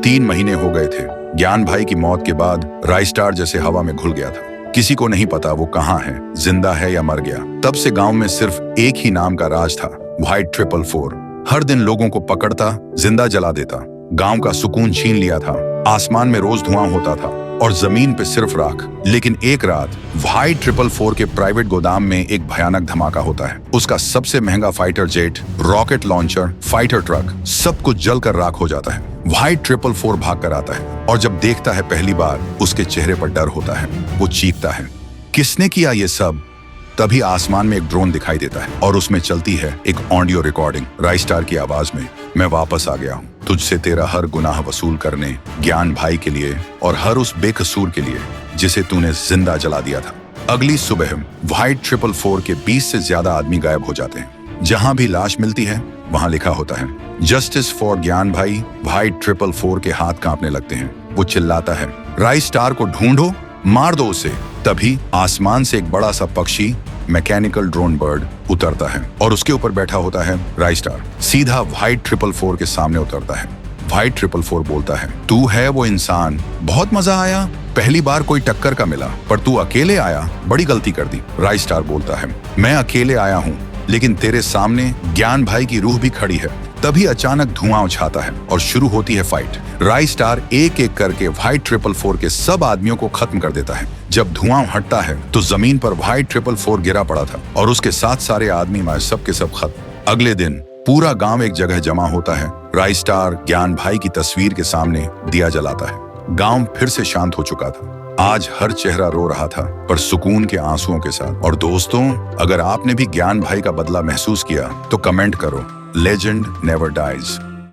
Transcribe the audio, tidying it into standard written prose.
3 महीने हो गए थे। ज्ञान भाई की मौत के बाद राइस्टार जैसे हवा में घुल गया था। किसी को नहीं पता वो कहाँ है, जिंदा है या मर गया। तब से गांव में सिर्फ एक ही नाम का राज था, व्हाइट 444। हर दिन लोगों को पकड़ता, जिंदा जला देता, गांव का सुकून छीन लिया था। आसमान में रोज धुआं होता था और जमीन पे सिर्फ राख। लेकिन एक रात व्हाइट 444 के प्राइवेट गोदाम में एक भयानक धमाका होता है। उसका सबसे महंगा fighter jet, rocket launcher, fighter truck, सब कुछ जलकर राख हो जाता है। व्हाइट 444 भाग कर आता है और जब देखता है पहली बार, उसके चेहरे पर डर होता है। वो चीखता है, किसने किया ये सब? तभी आसमान में एक ड्रोन दिखाई देता है और उसमें चलती है एक ऑडियो रिकॉर्डिंग राइस्टार की आवाज में। मैं वापस आ गया हूँ, तुझसे तेरा हर गुनाह वसूल करने, ज्ञान भाई के लिए और हर उस बेकसूर के लिए जिसे तूने जिंदा जला दिया था। अगली सुबह व्हाइट 444 के 20 से ज्यादा आदमी गायब हो जाते हैं। जहां भी लाश मिलती है वहां लिखा होता है, जस्टिस फॉर ज्ञान भाई। व्हाइट 444 के हाथ कांपने लगते हैं। वो चिल्लाता है, राइस्टार को ढूंढो, मार दो उसे। तभी आसमान से एक बड़ा सा पक्षी, मैकेनिकल ड्रोन बर्ड, उतरता है और उसके ऊपर बैठा होता है राइस्टार। सीधा व्हाइट 444 के सामने उतरता है। व्हाइट 444 बोलता है, तू है वो इंसान, बहुत मजा आया। पहली बार कोई टक्कर का मिला, पर तू अकेले आया, बड़ी गलती कर दी। राइस्टार बोलता है, मैं अकेले आया हूँ, लेकिन तेरे सामने ज्ञान भाई की रूह भी खड़ी है। तभी अचानक धुआं उछाता है और शुरू होती है फाइट। राइस्टार एक एक करके व्हाइट 444 के सब आदमियों को खत्म कर देता है। जब धुआं हटता है तो जमीन पर व्हाइट 444 गिरा पड़ा था और उसके साथ सारे आदमी मारे, सब के सब खत्म। अगले दिन पूरा गांव एक जगह जमा होता है। राइस्टार ज्ञान भाई की तस्वीर के सामने दिया जलाता है। गांव फिर से शांत हो चुका था। आज हर चेहरा रो रहा था, पर सुकून के आंसुओं के साथ। और दोस्तों, अगर आपने भी ज्ञान भाई का बदला महसूस किया तो कमेंट करो। Legend never dies.